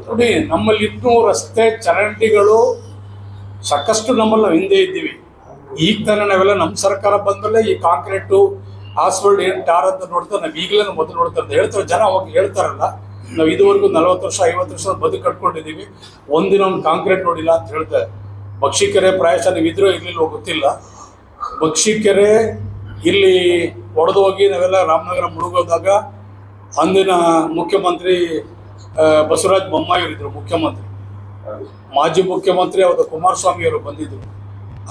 ನೋಡಿ, ನಮ್ಮಲ್ಲಿ ಇನ್ನೂ ರಸ್ತೆ ಚರಂಡಿಗಳು ಸಾಕಷ್ಟು ನಮ್ಮಲ್ಲಿ ನಾವು ಹಿಂದೆ ಇದ್ದೀವಿ. ಈಗ ತಾನೇ ನಾವೆಲ್ಲ ನಮ್ಮ ಸರ್ಕಾರ ಬಂದಮೇಲೆ ಈ ಕಾಂಕ್ರೀಟು ಆಸ್ಫಾಲ್ಟ್ ಏನು ಟಾರ್ ಅಂತ ನೋಡ್ತಾರೆ. ನಾವು ಈಗಲೇ ಮೊದಲು ನೋಡ್ತಾರೆ ಅಂತ ಹೇಳ್ತಾರೆ ಜನ. ಅವಾಗ ಹೇಳ್ತಾರಲ್ಲ, ನಾವು ಇದುವರೆಗೂ 40 ವರ್ಷ 50 ವರ್ಷ ಬದುಕು ಕಟ್ಕೊಂಡಿದ್ದೀವಿ, ಒಂದಿನ ಒಂದು ಕಾಂಕ್ರೀಟ್ ನೋಡಿಲ್ಲ ಅಂತ ಹೇಳ್ತಾರೆ. ಬಕ್ಷಿಕೆರೆ ಪ್ರಾಯಶಃ ನೀವು ಇದ್ರೂ ಇರ್ಲಿಲ್ಲ ಗೊತ್ತಿಲ್ಲ. ಬಕ್ಷಿಕೆರೆ ಇಲ್ಲಿ ಒಡೆದು ಹೋಗಿ ನಾವೆಲ್ಲ ರಾಮನಗರ ಮುಳುಗೋದಾಗ ಅಂದಿನ ಮುಖ್ಯಮಂತ್ರಿ ಬಸವರಾಜ ಬೊಮ್ಮಾಯಿ ಇದ್ರು ಮುಖ್ಯಮಂತ್ರಿ, ಮಾಜಿ ಮುಖ್ಯಮಂತ್ರಿ ಅವತ್ತು ಕುಮಾರಸ್ವಾಮಿ ಅವರು ಬಂದಿದ್ರು.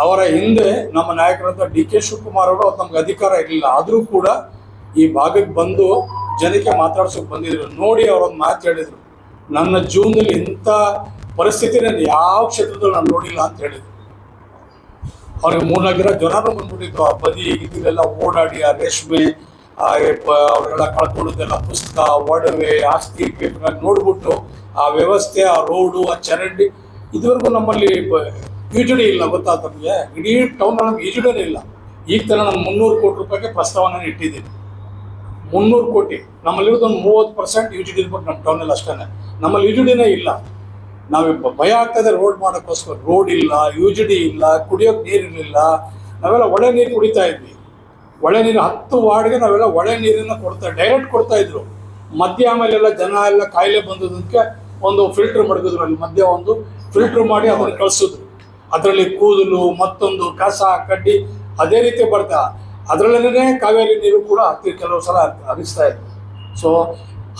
ಅವರ ಹಿಂದೆ ನಮ್ಮ ನಾಯಕರಾದ ಡಿ ಕೆ ಶಿವಕುಮಾರ್ ಅವರು ನಮ್ಗೆ ಅಧಿಕಾರ ಇರಲಿಲ್ಲ, ಆದರೂ ಕೂಡ ಈ ಭಾಗಕ್ಕೆ ಬಂದು ಜನಕ್ಕೆ ಮಾತಾಡ್ಸೋಕೆ ಬಂದಿದ್ರು. ನೋಡಿ ಅವರೊಂದು ಮಾತು ಹೇಳಿದ್ರು, ನನ್ನ ಜೀವನದಲ್ಲಿ ಇಂಥ ಪರಿಸ್ಥಿತಿ ನಾನು ಯಾವ ಕ್ಷೇತ್ರದಲ್ಲಿ ನಾನು ನೋಡಿಲ್ಲ ಅಂತ ಹೇಳಿದ್ರು. ಅವ್ರಿಗೆ 3-4 ದಿನ ಜ್ವರನೂ ಬಂದ್ಬಿಟ್ಟಿತ್ತು. ಆ ಬದಿ ಇದೆಲ್ಲ ಓಡಾಡಿ ಆ ರೇಷ್ಮೆ ಅವರೆಲ್ಲ ಕಳ್ಕೊಳ್ಳೋದೆಲ್ಲ ಪುಸ್ತಕ, ಒಡವೆ, ಆಸ್ತಿ ಪೇಪರ್ ನೋಡ್ಬಿಟ್ಟು ಆ ವ್ಯವಸ್ಥೆ, ಆ ರೋಡು, ಆ ಚರಂಡಿ, ಇದುವರೆಗೂ ನಮ್ಮಲ್ಲಿ ಯುಜಿಡಿ ಇಲ್ಲ. ಗೊತ್ತಾ ತಮಗೆ? ಇಡೀ ಟೌನ್ ನಮ್ಗೆ ಯುಜಿಡಿನೇ ಇಲ್ಲ. ಈಗ ತಾನೇ ನಾನು 300 ಕೋಟಿ ರೂಪಾಯಿಗೆ ಪ್ರಸ್ತಾವನೆ ಇಟ್ಟಿದ್ದೀನಿ. 300 ಕೋಟಿ. ನಮ್ಮಲ್ಲಿರೋದು ಒಂದು 30% ಯುಜಿಡಿ ಇರ್ಬೇಕು ನಮ್ಮ ಟೌನಲ್ಲಿ ಅಷ್ಟೇ. ನಮ್ಮಲ್ಲಿ ಯುಜಿಡಿನೇ ಇಲ್ಲ. ನಾವು ಭಯ ಆಗ್ತದೆ ರೋಡ್ ಮಾಡೋಕ್ಕೋಸ್ಕರ. ರೋಡ್ ಇಲ್ಲ, ಯುಜಿಡಿ ಇಲ್ಲ, ಕುಡಿಯೋಕೆ ನೀರು ಇರಲಿಲ್ಲ. ನಾವೆಲ್ಲ ಒಳ್ಳೆ ನೀರು ಕುಡಿತಾ ಇದ್ವಿ. ಒಳ್ಳೆ ನೀರು 10 ವಾರ್ಡ್ಗೆ ನಾವೆಲ್ಲ ಒಳ್ಳೆ ನೀರನ್ನು ಡೈರೆಕ್ಟ್ ಕೊಡ್ತಾ ಇದ್ರು. ಮಧ್ಯ ಆಮೇಲೆಲ್ಲ ಜನ ಎಲ್ಲ ಕಾಯಿಲೆ ಬಂದದಕ್ಕೆ ಒಂದು ಫಿಲ್ಟರ್ ಮಡಗಿದ್ರು. ಅಲ್ಲಿ ಮಧ್ಯ ಒಂದು ಫಿಲ್ಟರ್ ಮಾಡಿ ಅದನ್ನು ಕಳಿಸಿದ್ರು. ಅದರಲ್ಲಿ ಕೂದಲು, ಮತ್ತೊಂದು ಕಸ ಕಡ್ಡಿ ಅದೇ ರೀತಿ ಬರ್ತಾ ಅದರಲ್ಲೇ ಕಾವೇರಿ ನೀರು ಕೂಡ ಕೆಲವು ಸಲ ಹರಿಸ್ತಾ ಇದ್ರು. ಸೊ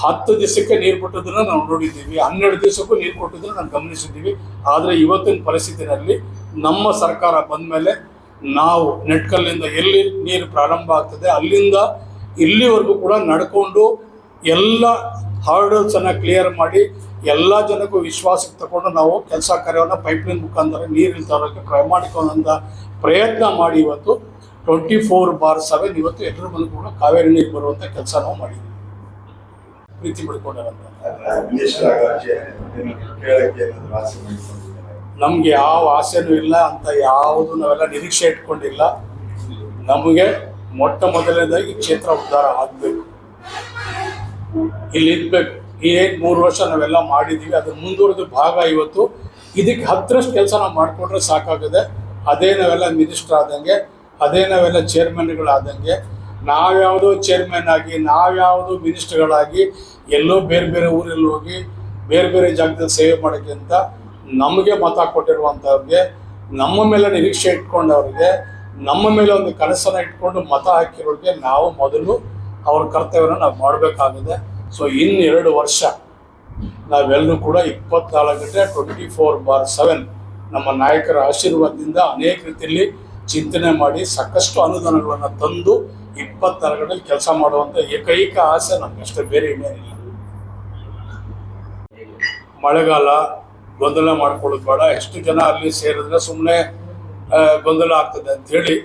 10 ದಿವಸಕ್ಕೆ ನೀರು ಕೊಟ್ಟದನ್ನ ನಾವು ನೋಡಿದ್ದೀವಿ, 12 ದಿವಸಕ್ಕೂ ನೀರು ಕೊಟ್ಟಿದ್ದನ್ನು ನಾವು ಗಮನಿಸಿದ್ದೀವಿ. ಆದರೆ ಇವತ್ತಿನ ಪರಿಸ್ಥಿತಿನಲ್ಲಿ ನಮ್ಮ ಸರ್ಕಾರ ಬಂದ ಮೇಲೆ ನಾವು ನೆಟ್ಕಲ್ಲಿಂದ ಎಲ್ಲಿ ನೀರು ಪ್ರಾರಂಭ ಆಗ್ತದೆ ಅಲ್ಲಿಂದ ಇಲ್ಲಿವರೆಗೂ ಕೂಡ ನಡ್ಕೊಂಡು ಎಲ್ಲ ಹಾರ್ಡಲ್ಸನ್ನು ಕ್ಲಿಯರ್ ಮಾಡಿ ಎಲ್ಲ ಜನಕ್ಕೂ ವಿಶ್ವಾಸಕ್ಕೆ ತಗೊಂಡು ನಾವು ಕೆಲಸ ಕಾರ್ಯವನ್ನು ಪೈಪ್ಲೈನ್ ಮುಖಾಂತರ ನೀರಿನ ತರೋಕ್ಕೆ ಪ್ರಾಮಾಣಿಕವಾದಂಥ ಪ್ರಯತ್ನ ಮಾಡಿ ಇವತ್ತು 24/7 ಇವತ್ತು ಎಲ್ಲರ ಮನೆ ಕೂಡ ಕಾವೇರಿ ನೀರು ಬರುವಂಥ ಕೆಲಸ ನಾವು ಮಾಡಿದ್ದೀವಿ. ಪ್ರೀತಿ ಬಿಡ್ಕೊಂಡಂತ ನಮ್ಗೆ ಯಾವ ಆಸೆನೂ ಇಲ್ಲ, ಅಂತ ಯಾವುದು ನಾವೆಲ್ಲ ನಿರೀಕ್ಷೆ ಇಟ್ಕೊಂಡಿಲ್ಲ. ನಮಗೆ ಮೊಟ್ಟ ಮೊದಲನೇದಾಗಿ ಕ್ಷೇತ್ರ ಉದ್ಧಾರ ಆಗಬೇಕು, ಇಲ್ಲಿ ಇರ್ಬೇಕು. ಈ 3 ವರ್ಷ ನಾವೆಲ್ಲ ಮಾಡಿದ್ದೀವಿ, ಅದ್ರ ಮುಂದುವರೆದ ಭಾಗ ಇವತ್ತು. ಇದಕ್ಕೆ 10ರಷ್ಟು ಕೆಲಸ ನಾವು ಮಾಡಿಕೊಂಡ್ರೆ ಸಾಕಾಗಿದೆ. ಅದೇ ನಾವೆಲ್ಲ ಮಿನಿಸ್ಟರ್ ಆದಂಗೆ, ಅದೇ ನಾವೆಲ್ಲ ಚೇರ್ಮನ್ಗಳಾದಂಗೆ, ನಾವ್ಯಾವುದೋ ಚೇರ್ಮನ್ ಆಗಿ ನಾವ್ಯಾವುದೋ ಮಿನಿಸ್ಟರ್ಗಳಾಗಿ ಎಲ್ಲೋ ಬೇರೆ ಬೇರೆ ಊರಲ್ಲಿ ಹೋಗಿ ಬೇರೆ ಬೇರೆ ಜಾಗದಲ್ಲಿ ಸೇವೆ ಮಾಡೋಕ್ಕಿಂತ ನಮಗೆ ಮತ ಕೊಟ್ಟಿರುವಂಥವ್ರಿಗೆ, ನಮ್ಮ ಮೇಲೆ ನಿರೀಕ್ಷೆ ಇಟ್ಕೊಂಡವ್ರಿಗೆ, ನಮ್ಮ ಮೇಲೆ ಒಂದು ಕನಸನ್ನು ಇಟ್ಕೊಂಡು ಮತ ಹಾಕಿರೋರಿಗೆ ನಾವು ಮೊದಲು ಅವ್ರ ಕರ್ತವ್ಯನ ನಾವು ಮಾಡಬೇಕಾಗಿದೆ. ಸೊ ಇನ್ನು 2 ವರ್ಷ ನಾವೆಲ್ಲರೂ ಕೂಡ 24 ಗಂಟೆ 24/7 ನಮ್ಮ ನಾಯಕರ ಆಶೀರ್ವಾದದಿಂದ ಅನೇಕ ರೀತಿಯಲ್ಲಿ ಚಿಂತನೆ ಮಾಡಿ ಸಾಕಷ್ಟು ಅನುದಾನಗಳನ್ನು ತಂದು 24 ಗಂಟೆಯಲ್ಲಿ ಕೆಲಸ ಮಾಡುವಂಥ ಏಕೈಕ ಆಸೆ ನಮಗಷ್ಟೇ, ಬೇರೆ ಇನ್ನೇನಿಲ್ಲ. ಮಳೆಗಾಲ ಗೊಂದಲ ಮಾಡ್ಕೊಳ್ಳೋದು ಬೇಡ. ಎಷ್ಟು ಜನ ಅಲ್ಲಿ ಸೇರಿದ್ರೆ ಸುಮ್ಮನೆ ಗೊಂದಲ ಆಗ್ತದೆ ಅಂಥೇಳಿ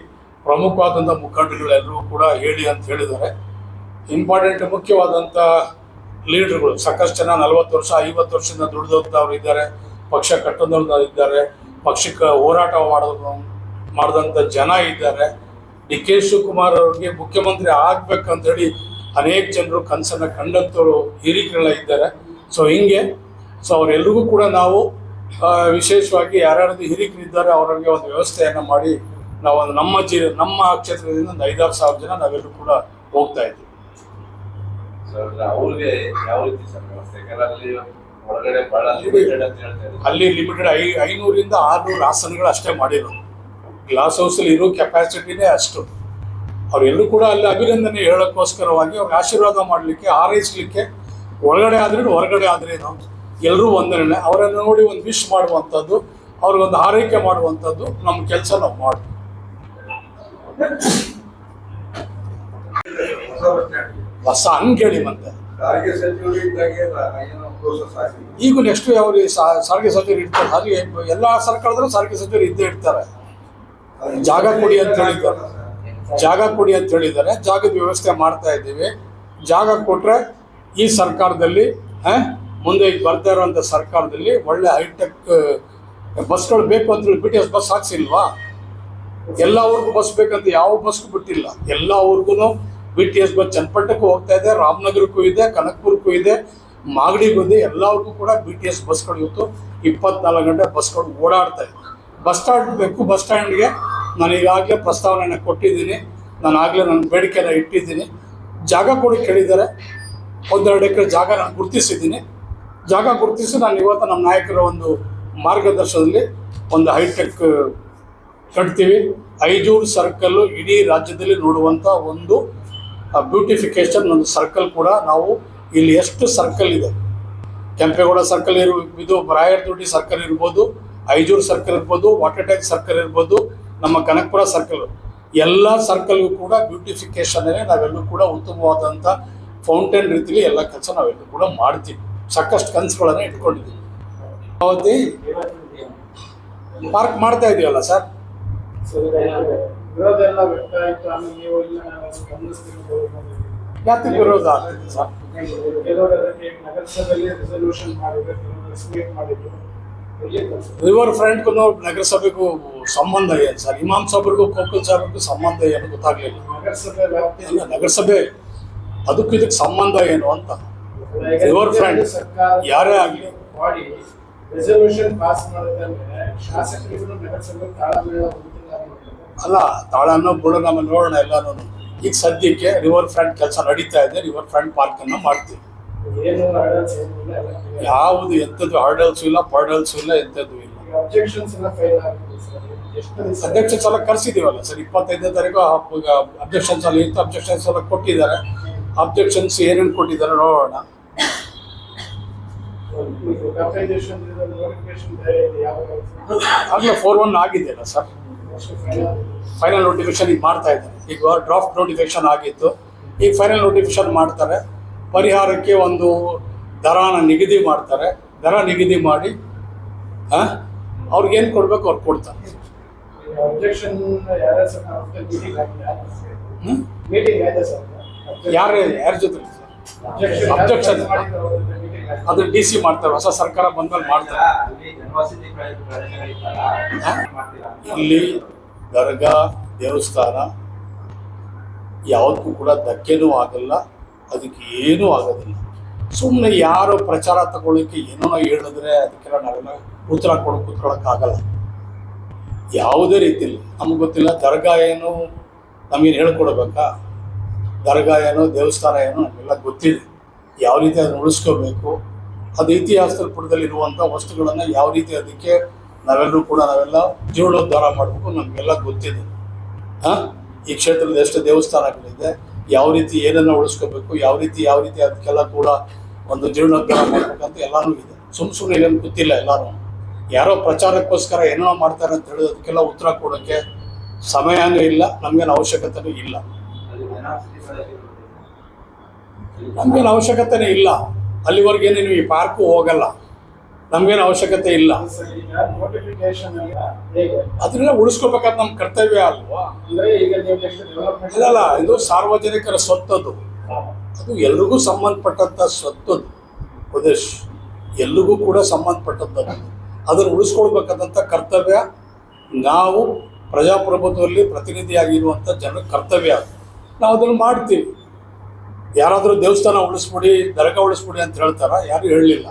ಪ್ರಮುಖವಾದಂಥ ಮುಖಂಡಗಳೆಲ್ಲರೂ ಕೂಡ ಹೇಳಿ ಅಂತ ಹೇಳಿದ್ದಾರೆ. ಇಂಪಾರ್ಟೆಂಟ್ ಮುಖ್ಯವಾದಂಥ ಲೀಡರ್ಗಳು ಸಾಕಷ್ಟು ಜನ 40 ವರ್ಷ 50 ವರ್ಷದಿಂದ ದುಡಿದವ್ರು ಇದ್ದಾರೆ, ಪಕ್ಷ ಕಟ್ಟದವ್ರು ಇದ್ದಾರೆ, ಪಕ್ಷಕ್ಕೆ ಹೋರಾಟ ಮಾಡಿದಂಥ ಜನ ಇದ್ದಾರೆ. ಡಿ ಕೆ ಶಿವಕುಮಾರ್ ಅವ್ರಿಗೆ ಮುಖ್ಯಮಂತ್ರಿ ಆಗ್ಬೇಕಂತೇಳಿ ಅನೇಕ ಜನರು ಕನಸನ್ನು ಕಂಡಂಥವ್ರು ಹಿರಿಕರೆಲ್ಲ ಇದ್ದಾರೆ. ಸೊ ಹಿಂಗೆ ಅವರೆಲ್ಲರಿಗೂ ಕೂಡ ನಾವು ವಿಶೇಷವಾಗಿ ಯಾರ್ಯಾರದು ಹಿರಿಕರಿದ್ದಾರೆ ಅವರಿಗೆ ಒಂದು ವ್ಯವಸ್ಥೆಯನ್ನು ಮಾಡಿ ನಾವು ನಮ್ಮ ಕ್ಷೇತ್ರದಿಂದ ಒಂದು 5-6 ಸಾವಿರ ಜನ ನಾವೆಲ್ಲರೂ ಕೂಡ ಹೋಗ್ತಾ ಇದ್ದೀವಿ. ಅಲ್ಲಿ ಲಿಮಿಟೆಡ್ 500ರಿಂದ 600 ಆಸನಗಳು ಅಷ್ಟೇ ಮಾಡಿರೋದು. ಗ್ಲಾಸ್ ಹೌಸಲ್ಲಿ ಇರೋ ಕೆಪಾಸಿಟಿನೇ ಅಷ್ಟು. ಅವರೆಲ್ಲರೂ ಕೂಡ ಅಲ್ಲಿ ಅಭಿನಂದನೆ ಹೇಳೋಕ್ಕೋಸ್ಕರವಾಗಿ ಅವ್ರಿಗೆ ಆಶೀರ್ವಾದ ಮಾಡಲಿಕ್ಕೆ, ಹಾರೈಸಲಿಕ್ಕೆ, ಒಳಗಡೆ ಆದ್ರೇನು ಹೊರಗಡೆ ಆದ್ರೇನು ಎಲ್ಲರೂ ಒಂದನೇ ಅವರನ್ನು ನೋಡಿ ಒಂದು ವಿಶ್ ಮಾಡುವಂಥದ್ದು, ಅವ್ರಿಗೊಂದು ಆರೈಕೆ ಮಾಡುವಂಥದ್ದು ನಮ್ಮ ಕೆಲಸ ನಾವು ಮಾಡ್ತೀವಿ. ಹೊಸ ಹಂಗೇಳಿ ಮತ್ತೆ ಈಗ ನೆಕ್ಸ್ಟ್ ಯಾವ ಸಾರಿಗೆ ಸಚಿವರು ಇರ್ತಾರೆ, ಹಾಗೆ ಎಲ್ಲ ಸರ್ಕಾರದಲ್ಲೂ ಸಾರಿಗೆ ಸಚಿವರು ಇದ್ದೇ ಇರ್ತಾರೆ. ಜಾಗ ಕೊಡಿ ಅಂತ ಹೇಳಿದ್ದಾರೆ, ಜಾಗದ ವ್ಯವಸ್ಥೆ ಮಾಡ್ತಾ ಇದ್ದೀವಿ. ಜಾಗ ಕೊಟ್ಟರೆ ಈ ಸರ್ಕಾರದಲ್ಲಿ ಮುಂದೆ ಈಗ ಬರ್ತಾ ಇರೋಂಥ ಸರ್ಕಾರದಲ್ಲಿ ಒಳ್ಳೆ ಹೈಟೆಕ್ ಬಸ್ಗಳು ಬೇಕು ಅಂತ ಹೇಳಿ BTS ಬಸ್ ಹಾಕ್ಸಿಲ್ವಾ? ಎಲ್ಲ ಊರಿಗೂ ಬಸ್ ಬೇಕಂತ ಯಾವ ಬಸ್ಗೂ ಬಿಟ್ಟಿಲ್ಲ. ಎಲ್ಲ ಊರಿಗೂ BTS ಬಸ್ ಚನ್ನಪಟ್ಟಣಕ್ಕೂ ಹೋಗ್ತಾ ಇದೆ, ರಾಮನಗರಕ್ಕೂ ಇದೆ, ಕನಕಪುರಕ್ಕೂ ಇದೆ, ಮಾಗಡಿಗೂ ಇದೆ. ಎಲ್ಲರಿಗೂ ಕೂಡ BTS ಬಸ್ಗಳು ಇವತ್ತು 24 ಗಂಟೆ ಬಸ್ಗಳು ಓಡಾಡ್ತಾ ಇದೆ. ಬಸ್ ಸ್ಟಾಂಡ್ ಬೇಕು. ಬಸ್ ಸ್ಟ್ಯಾಂಡ್ಗೆ ನಾನು ಈಗಾಗಲೇ ಪ್ರಸ್ತಾವನೆಯನ್ನು ಕೊಟ್ಟಿದ್ದೀನಿ. ನಾನು ಆಗಲೇ ನನ್ನ ಬೇಡಿಕೆನ ಇಟ್ಟಿದ್ದೀನಿ. ಜಾಗ ಕೂಡ ಕೇಳಿದ್ದಾರೆ. 1-2 ಎಕರೆ ಜಾಗ ನಾನು ಗುರುತಿಸಿದ್ದೀನಿ. ಜಾಗ ಗುರುತಿಸಿ ನಾನು ಇವತ್ತು ನಮ್ಮ ನಾಯಕರ ಒಂದು ಮಾರ್ಗದರ್ಶನದಲ್ಲಿ ಒಂದು ಹೈಟೆಕ್ ಕಟ್ತೀವಿ. ಐಜೂರು ಸರ್ಕಲ್ಲು ಇಡೀ ರಾಜ್ಯದಲ್ಲಿ ನೋಡುವಂಥ ಒಂದು ಬ್ಯೂಟಿಫಿಕೇಷನ್ ಒಂದು ಸರ್ಕಲ್ ಕೂಡ ನಾವು ಇಲ್ಲಿ ಎಷ್ಟು ಸರ್ಕಲ್ ಇದೆ, ಕೆಂಪೇಗೌಡ ಸರ್ಕಲ್ ಇದು ರಾಯರದೊಡ್ಡಿ ಸರ್ಕಲ್ ಇರ್ಬೋದು, ಐಜೂರು ಸರ್ಕಲ್ ಇರ್ಬೋದು, ವಾಟರ್ ಟ್ಯಾಂಕ್ ಸರ್ಕಲ್ ಇರ್ಬೋದು, ನಮ್ಮ ಕನಕಪುರ ಸರ್ಕಲ್, ಎಲ್ಲ ಸರ್ಕಲ್ಗೂ ಕೂಡ ಬ್ಯೂಟಿಫಿಕೇಷನ್ನೇ ನಾವೆಲ್ಲೂ ಕೂಡ ಉತ್ತಮವಾದಂಥ ಫೌಂಟೇನ್ ರೀತಿಯಲ್ಲಿ ಎಲ್ಲ ಕೆಲಸ ನಾವೆಲ್ಲೂ ಕೂಡ ಮಾಡ್ತೀವಿ. ಸಾಕಷ್ಟು ಕನಸುಗಳನ್ನು ಇಟ್ಕೊಂಡಿದ್ದೀವಿ. ಅವತ್ತಿ ಪಾರ್ಕ್ ಮಾಡ್ತಾ ಇದೀವಲ್ಲ ಸರ್. ಯಾಕೆ ವಿರೋಧ ಆಗ್ತದೆ ಸರ್? ರಿವರ್ ಫ್ರಂಟ್ಗೂ ನಗರಸಭೆಗೂ ಸಂಬಂಧ ಏನು ಸರ್? ಇಮಾಮ್ ಸಾಬ್ರಿಗೂ ಕೋಕಲ್ ಸಾಬ್ರಿಗೂ ಸಂಬಂಧ ಏನು ಗೊತ್ತಾಗ್ಲಿಲ್ಲ. ನಗರಸಭೆ ಅದಕ್ಕೂ ಇದಕ್ಕೆ ಸಂಬಂಧ ಏನು ಅಂತ. ರಿವರ್ ಫ್ರಂಟ್ ಯಾರೇ ಆಗಲಿ ರೆಸಲ್ಯೂಷನ್ ಪಾಸ್ ಮಾಡೋದಂದ್ರೆ ಶಾಸಕರಿಗೂ ನಗರಸಭೆ ಅಲ್ಲ, ತಾಳನ್ನು ಬುಡ ನಮ್ಮ ನೋಡೋಣ ಎಲ್ಲಾನು. ಈಗ ಸದ್ಯಕ್ಕೆ ರಿವರ್ ಫ್ರಂಟ್ ಕೆಲಸ ನಡೀತಾ ಇದೆ. ರಿವರ್ ಫ್ರಂಟ್ ಪಾರ್ಕ್ ಅನ್ನು ಮಾಡ್ತೀವಿ. ಯಾವುದು ಎಂಥದ್ದು ಹರ್ಡಲ್ಸ್ ಇಲ್ಲ, ಪರ್ಡಲ್ಸ್ ಇಲ್ಲ, ಎಂಥದ್ದು ಇಲ್ಲ. ಅಬ್ಜೆಕ್ಷನ್ಸ್ ಎಲ್ಲ ಕರ್ಸಿದೀವಲ್ಲ ಸರ್. 25ನೇ ತಾರೀಕು ಅಬ್ಜೆಕ್ಷನ್ಸ್ ಅಲ್ಲಿ ಇತ್ತು. ಅಬ್ಜೆಕ್ಷನ್ಸ್ ಎಲ್ಲ ಕೊಟ್ಟಿದ್ದಾರೆ. ಅಬ್ಜೆಕ್ಷನ್ಸ್ ಏನೇನು ಕೊಟ್ಟಿದ್ದಾರೆ ನೋಡೋಣ. ಆಗಲೇ 4-1 ಆಗಿದೆಯಲ್ಲ ಸರ್. ಫೈನಲ್ ನೋಟಿಫಿಕೇಶನ್ ಈಗ ಮಾಡ್ತಾ ಇದ್ದಾರೆ. ಈಗ ಡ್ರಾಫ್ಟ್ ನೋಟಿಫಿಕೇಶನ್ ಆಗಿತ್ತು, ಈಗ ಫೈನಲ್ ನೋಟಿಫಿಕೇಶನ್ ಮಾಡ್ತಾರೆ. ಪರಿಹಾರಕ್ಕೆ ಒಂದು ದರಾನ ನಿಗದಿ ಮಾಡ್ತಾರೆ. ದರ ನಿಗದಿ ಮಾಡಿ ಅವ್ರಿಗೇನು ಕೊಡ್ಬೇಕು ಅವ್ರು ಕೊಡ್ತಾರೆ. ಯಾರ ಜೊತೆ ಅಬ್ಜೆಕ್ಷನ್ ಅದು DC ಮಾಡ್ತಾರೆ. ಹೊಸ ಸರ್ಕಾರ ಬಂದ್ಮೇಲೆ ಮಾಡ್ತಾರೆ. ಇಲ್ಲಿ ದರ್ಗಾ ದೇವಸ್ಥಾನ ಯಾವುದಕ್ಕೂ ಕೂಡ ಧಕ್ಕೆನೂ ಆಗಲ್ಲ, ಅದಕ್ಕೆ ಏನೂ ಆಗೋದಿಲ್ಲ. ಸುಮ್ಮನೆ ಯಾರು ಪ್ರಚಾರ ತಗೊಳ್ಳಿಕ್ಕೆ ಏನೋ ಹೇಳಿದ್ರೆ ಅದಕ್ಕೆಲ್ಲ ನಾವೆಲ್ಲ ಉತ್ತರ ಕೂತ್ಕೊಳ್ಳೋಕ್ಕಾಗಲ್ಲ. ಯಾವುದೇ ರೀತಿಯಲ್ಲಿ ನಮ್ಗೆ ಗೊತ್ತಿಲ್ಲ. ದರ್ಗಾ ಏನು ನಮಗೇನು ಹೇಳ್ಕೊಡ್ಬೇಕಾ? ದರ್ಗಾ ಏನೋ ದೇವಸ್ಥಾನ ಏನೋ ನಮಗೆಲ್ಲ ಗೊತ್ತಿದೆ. ಯಾವ ರೀತಿ ಅದನ್ನು ಉಳಿಸ್ಕೋಬೇಕು, ಅದು ಇತಿಹಾಸದ ಪುಟದಲ್ಲಿರುವಂಥ ವಸ್ತುಗಳನ್ನು ಯಾವ ರೀತಿ ಅದಕ್ಕೆ ನಾವೆಲ್ಲರೂ ಕೂಡ ನಾವೆಲ್ಲ ಜೀರ್ಣೋದ್ಧಾರ ಮಾಡಬೇಕು ನಮಗೆಲ್ಲ ಗೊತ್ತಿದೆ. ಈ ಕ್ಷೇತ್ರದಲ್ಲಿ ಎಷ್ಟು ದೇವಸ್ಥಾನಗಳಿದೆ, ಯಾವ ರೀತಿ ಏನನ್ನು ಉಳಿಸ್ಕೋಬೇಕು, ಯಾವ ರೀತಿ ಅದಕ್ಕೆಲ್ಲ ಕೂಡ ಒಂದು ಜೀರ್ಣೋದ್ಧಾರ ಮಾಡಬೇಕಂತ ಎಲ್ಲನೂ ಇದೆ. ಸುಮ್ಮನೆ ಏನು ಗೊತ್ತಿಲ್ಲ. ಎಲ್ಲರೂ ಯಾರೋ ಪ್ರಚಾರಕ್ಕೋಸ್ಕರ ಏನೋ ಮಾಡ್ತಾರೆ ಅಂತ ಹೇಳೋದು ಅದಕ್ಕೆಲ್ಲ ಉತ್ತರ ಕೊಡೋಕ್ಕೆ ಸಮಯನೂ ಇಲ್ಲ, ನಮಗೇನು ಅವಶ್ಯಕತೆನೂ ಇಲ್ಲ. ನಮಗೇನು ಅವಶ್ಯಕತೆನೇ ಇಲ್ಲ. ಅಲ್ಲಿವರೆಗೇನು ನೀವು ಈ ಪಾರ್ಕು ಹೋಗಲ್ಲ. ನಮಗೇನು ಅವಶ್ಯಕತೆ ಇಲ್ಲ. ಅದನ್ನೆಲ್ಲ ಉಳಿಸ್ಕೋಬೇಕಾದ ನಮ್ಮ ಕರ್ತವ್ಯ ಅಲ್ವಾ? ಅಲ್ಲ, ಇದು ಸಾರ್ವಜನಿಕರ ಸ್ವತ್ತದು. ಅದು ಎಲ್ರಿಗೂ ಸಂಬಂಧಪಟ್ಟಂಥ ಸ್ವತ್ತದು. ಪ್ರದೇಶ್ ಎಲ್ರಿಗೂ ಕೂಡ ಸಂಬಂಧಪಟ್ಟದ್ದು. ಅದನ್ನು ಉಳಿಸ್ಕೊಳ್ಬೇಕಾದಂಥ ಕರ್ತವ್ಯ ನಾವು ಪ್ರಜಾಪ್ರಭುತ್ವದಲ್ಲಿ ಪ್ರತಿನಿಧಿಯಾಗಿರುವಂಥ ಜನರ ಕರ್ತವ್ಯ. ನಾವು ಅದನ್ನು ಮಾಡ್ತೀವಿ. ಯಾರಾದರೂ ದೇವಸ್ಥಾನ ಉಳಿಸ್ಬಿಡಿ, ದರ್ಗಾ ಉಳಿಸ್ಬಿಡಿ ಅಂತ ಹೇಳ್ತಾರ? ಯಾರು ಹೇಳಲಿಲ್ಲ.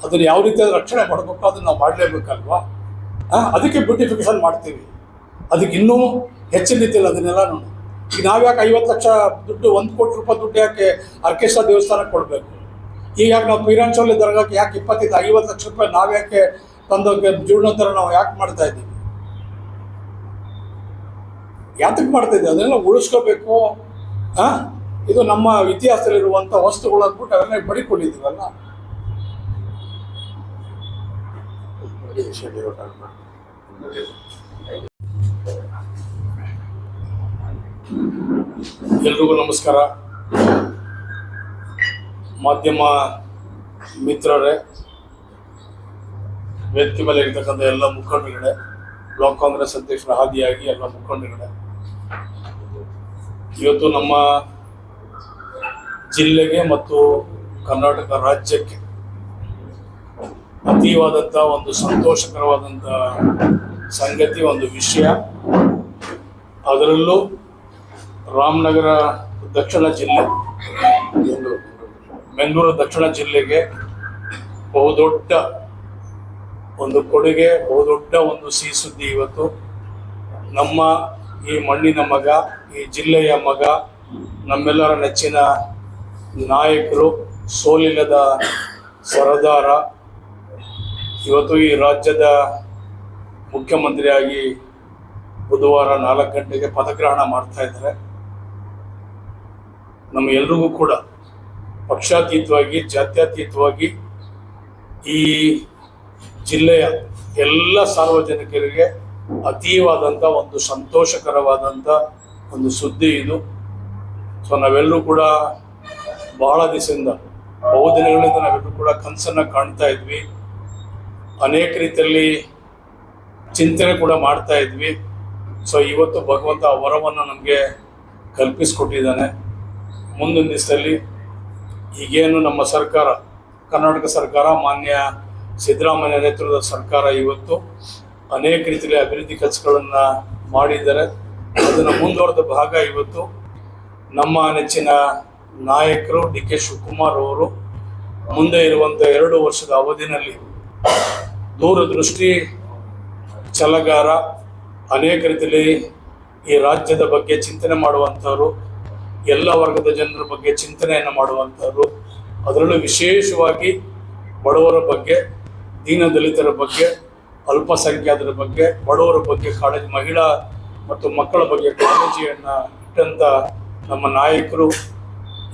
ಅದನ್ನು ಯಾವ ರೀತಿ ರಕ್ಷಣೆ ಮಾಡಬೇಕು ಅದನ್ನು ನಾವು ಮಾಡಲೇಬೇಕಲ್ವಾ? ಅದಕ್ಕೆ ಬ್ಯೂಟಿಫಿಕೇಶನ್ ಮಾಡ್ತೀವಿ. ಅದಕ್ಕೆ ಇನ್ನೂ ಹೆಚ್ಚಿನ ರೀತಿಯಲ್ಲಿ ಅದನ್ನೆಲ್ಲ ಈಗ ನಾವು ಯಾಕೆ 50 ಲಕ್ಷ ದುಡ್ಡು, 1 ಕೋಟಿ ರೂಪಾಯಿ ದುಡ್ಡು ಯಾಕೆ ಆರ್ಕೆಸ್ಟ್ರಾ ದೇವಸ್ಥಾನಕ್ಕೆ ಕೊಡಬೇಕು? ಈಗ ಯಾಕೆ ನಾವು ಪೀರಾಂಚೋಲಿ ದರ್ಗಾಕ್ಕೆ ಯಾಕೆ 25-50 ಲಕ್ಷ ರೂಪಾಯಿ ನಾವು ಯಾಕೆ ತಂದೋಕ್ಕೆ ಜೀರ್ಣೋದ್ಧಾರ ನಾವು ಯಾಕೆ ಮಾಡ್ತಾ ಇದ್ದೀವಿ? ಯಾತಕ್ಕೆ ಮಾಡ್ತಾ ಇದ್ದೀವಿ? ಅದನ್ನೆಲ್ಲ ಉಳಿಸ್ಕೋಬೇಕು. ಇದು ನಮ್ಮ ಇತಿಹಾಸದಲ್ಲಿರುವಂಥ ವಸ್ತುಗಳು ಅಂದ್ಬಿಟ್ಟು ಅವನ್ನೇ ಬಡಿಕೊಂಡಿದ್ದೀವಲ್ಲ. ಎಲ್ರಿಗೂ ನಮಸ್ಕಾರ. ಮಾಧ್ಯಮ ಮಿತ್ರರೇ, ವೇದಿಕೆ ಮೇಲೆ ಇರ್ತಕ್ಕಂಥ ಎಲ್ಲ ಮುಖಂಡರುಗಳೇ, ಬ್ಲಾಕ್ ಕಾಂಗ್ರೆಸ್ ಅಧ್ಯಕ್ಷರ ಹಾದಿಯಾಗಿ ಎಲ್ಲ ಮುಖಂಡರುಗಳೇ, ಇವತ್ತು ನಮ್ಮ ಜಿಲ್ಲೆಗೆ ಮತ್ತು ಕರ್ನಾಟಕ ರಾಜ್ಯಕ್ಕೆ ಅತೀವಾದಂಥ ಒಂದು ಸಂತೋಷಕರವಾದಂಥ ಸಂಗತಿ, ಒಂದು ವಿಷಯ. ಅದರಲ್ಲೂ ರಾಮನಗರ ದಕ್ಷಿಣ ಜಿಲ್ಲೆ ಬೆಂಗಳೂರು ದಕ್ಷಿಣ ಜಿಲ್ಲೆಗೆ ಬಹುದೊಡ್ಡ ಒಂದು ಕೊಡುಗೆ, ಬಹುದೊಡ್ಡ ಒಂದು ಸಿಹಿ ಸುದ್ದಿ. ಇವತ್ತು ನಮ್ಮ ಈ ಮಣ್ಣಿನ ಮಗ, ಈ ಜಿಲ್ಲೆಯ ಮಗ, ನಮ್ಮೆಲ್ಲರ ನೆಚ್ಚಿನ ನಾಯಕರು, ಸೋಲಿಲ್ಲದ ಸರದಾರ ಇವತ್ತು ಈ ರಾಜ್ಯದ ಮುಖ್ಯಮಂತ್ರಿಯಾಗಿ ಬುಧವಾರ 4 ಗಂಟೆಗೆ ಪದಗ್ರಹಣ ಮಾಡ್ತಾ ಇದ್ದಾರೆ. ನಮ್ಮೆಲ್ರಿಗೂ ಕೂಡ ಪಕ್ಷಾತೀತವಾಗಿ, ಜಾತ್ಯತೀತವಾಗಿ ಈ ಜಿಲ್ಲೆಯ ಎಲ್ಲ ಸಾರ್ವಜನಿಕರಿಗೆ ಅತೀವಾದಂಥ ಒಂದು ಸಂತೋಷಕರವಾದಂಥ ಒಂದು ಸುದ್ದಿ ಇದು. ಸೊ ನಾವೆಲ್ಲರೂ ಕೂಡ ಬಹಳ ದಿವಸದಿಂದ, ಬಹುದಿನಗಳಿಂದ ನಾವೆಲ್ಲರೂ ಕೂಡ ಕನಸನ್ನು ಕಾಣ್ತಾ ಇದ್ವಿ. ಅನೇಕ ರೀತಿಯಲ್ಲಿ ಚಿಂತನೆ ಕೂಡ ಮಾಡ್ತಾ ಇದ್ವಿ. ಸೊ ಇವತ್ತು ಭಗವಂತ ಆ ವರವನ್ನು ನಮಗೆ ಕಲ್ಪಿಸಿಕೊಟ್ಟಿದ್ದಾನೆ. ಮುಂದಿನ ದಿವಸದಲ್ಲಿ ಈಗೇನು ನಮ್ಮ ಸರ್ಕಾರ, ಕರ್ನಾಟಕ ಸರ್ಕಾರ, ಮಾನ್ಯ ಸಿದ್ದರಾಮಯ್ಯ ನೇತೃತ್ವದ ಸರ್ಕಾರ ಇವತ್ತು ಅನೇಕ ರೀತಿಯಲ್ಲಿ ಅಭಿವೃದ್ಧಿ ಕೆಲಸಗಳನ್ನು ಮಾಡಿದ್ದಾರೆ. ಅದನ್ನು ಮುಂದುವರೆದ ಭಾಗ ಇವತ್ತು ನಮ್ಮ ನೆಚ್ಚಿನ ನಾಯಕರು ಡಿ ಕೆ ಶಿವಕುಮಾರ್ ಅವರು ಮುಂದೆ ಇರುವಂಥ 2 ವರ್ಷದ ಅವಧಿನಲ್ಲಿ ದೂರದೃಷ್ಟಿ, ಛಲಗಾರ, ಅನೇಕ ರೀತಿಯಲ್ಲಿ ಈ ರಾಜ್ಯದ ಬಗ್ಗೆ ಚಿಂತನೆ ಮಾಡುವಂಥವ್ರು, ಎಲ್ಲ ವರ್ಗದ ಜನರ ಬಗ್ಗೆ ಚಿಂತನೆಯನ್ನು ಮಾಡುವಂಥವ್ರು, ಅದರಲ್ಲೂ ವಿಶೇಷವಾಗಿ ಬಡವರ ಬಗ್ಗೆ, ದೀನದಲಿತರ ಬಗ್ಗೆ, ಅಲ್ಪಸಂಖ್ಯಾತರ ಬಗ್ಗೆ, ಬಡವರ ಬಗ್ಗೆ ಕಾಳಜಿ, ಮಹಿಳಾ ಮತ್ತು ಮಕ್ಕಳ ಬಗ್ಗೆ ಕಾಳಜಿಯನ್ನು ಇಟ್ಟಂಥ ನಮ್ಮ ನಾಯಕರು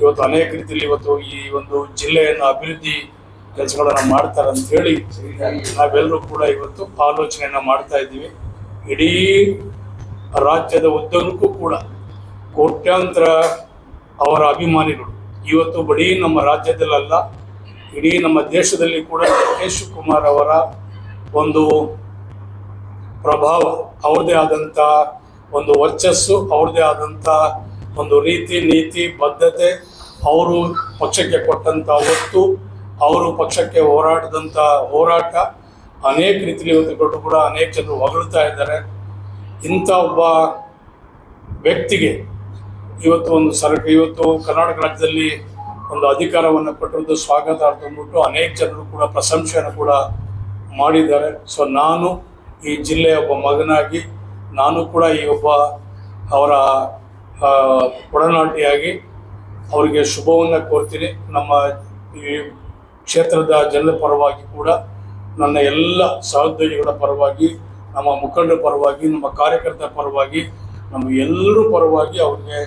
ಇವತ್ತು ಅನೇಕ ರೀತಿಯಲ್ಲಿ ಇವತ್ತು ಈ ಒಂದು ಜಿಲ್ಲೆಯನ್ನು ಅಭಿವೃದ್ಧಿ ಕೆಲಸಗಳನ್ನು ಮಾಡ್ತಾರೆ ಅಂಥೇಳಿ ನಾವೆಲ್ಲರೂ ಕೂಡ ಇವತ್ತು ಆಲೋಚನೆಯನ್ನು ಮಾಡ್ತಾ ಇದ್ದೀವಿ. ಇಡೀ ರಾಜ್ಯದ ಉದ್ದಕ್ಕೂ ಕೂಡ ಕೋಟ್ಯಾಂತರ ಅವರ ಅಭಿಮಾನಿಗಳು ಇವತ್ತು ಬರೀ ನಮ್ಮ ರಾಜ್ಯದಲ್ಲ, ಇಡೀ ನಮ್ಮ ದೇಶದಲ್ಲಿ ಕೂಡ ಕೆ ಶಿವಕುಮಾರ್ ಅವರ ಒಂದು ಪ್ರಭಾವ, ಅವ್ರದ್ದೇ ಆದಂಥ ಒಂದು ವರ್ಚಸ್ಸು, ಅವ್ರದ್ದೇ ಆದಂಥ ಒಂದು ರೀತಿ ನೀತಿ ಬದ್ಧತೆ, ಅವರು ಪಕ್ಷಕ್ಕೆ ಕೊಟ್ಟಂಥ ಒತ್ತು, ಅವರು ಪಕ್ಷಕ್ಕೆ ಹೋರಾಟದಂಥ ಹೋರಾಟ ಅನೇಕ ರೀತಿಯಲ್ಲಿ ಇವತ್ತು ಕೂಡ ಅನೇಕ ಜನರು ಹೊಗಳ್ತಾ ಇದ್ದಾರೆ. ಇಂಥ ಒಬ್ಬ ವ್ಯಕ್ತಿಗೆ ಇವತ್ತು ಒಂದು ಇವತ್ತು ಕರ್ನಾಟಕ ರಾಜ್ಯದಲ್ಲಿ ಒಂದು ಅಧಿಕಾರವನ್ನು ಕೊಟ್ಟಿರೋದು ಸ್ವಾಗತ ಅಂದ್ಬಿಟ್ಟು ಅನೇಕ ಜನರು ಕೂಡ ಪ್ರಶಂಸೆಯನ್ನು ಕೂಡ ಮಾಡಿದ್ದಾರೆ. ಸೊ ನಾನು ಈ ಜಿಲ್ಲೆಯ ಒಬ್ಬ ಮಗನಾಗಿ ನಾನು ಕೂಡ ಈ ಒಬ್ಬ ಅವರ ಒಡನಾಟಿಯಾಗಿ ಅವರಿಗೆ ಶುಭವನ್ನು ಕೋರ್ತೀನಿ. ನಮ್ಮ ಈ ಕ್ಷೇತ್ರದ ಜನರ ಪರವಾಗಿ ಕೂಡ, ನನ್ನ ಎಲ್ಲ ಸಹೋದ್ಯೋಗಿಗಳ ಪರವಾಗಿ, ನಮ್ಮ ಮುಖಂಡರ ಪರವಾಗಿ, ನಮ್ಮ ಕಾರ್ಯಕರ್ತರ ಪರವಾಗಿ, ನಮ್ಮ ಎಲ್ಲರ ಪರವಾಗಿ ಅವ್ರಿಗೆ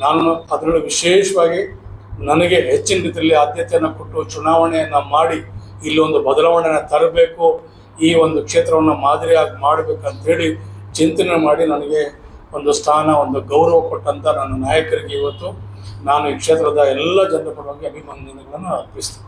ನಾನು, ಅದರಲ್ಲೂ ವಿಶೇಷವಾಗಿ ನನಗೆ ಹೆಚ್ಚಿನ ರೀತಿಯಲ್ಲಿ ಆದ್ಯತೆಯನ್ನು ಕೊಟ್ಟು ಚುನಾವಣೆಯನ್ನು ಮಾಡಿ ಇಲ್ಲೊಂದು ಬದಲಾವಣೆಯನ್ನು ತರಬೇಕು, ಈ ಒಂದು ಕ್ಷೇತ್ರವನ್ನು ಮಾದರಿಯಾಗಿ ಮಾಡಬೇಕಂತೇಳಿ ಚಿಂತನೆ ಮಾಡಿ ನನಗೆ ಒಂದು ಸ್ಥಾನ, ಒಂದು ಗೌರವ ಕೊಟ್ಟಂಥ ನನ್ನ ನಾಯಕರಿಗೆ ಇವತ್ತು ನಾನು ಈ ಕ್ಷೇತ್ರದ ಎಲ್ಲ ಜನರ ಪರವಾಗಿ ಅಭಿನಂದನೆಗಳನ್ನು ಅರ್ಪಿಸ್ತೀನಿ.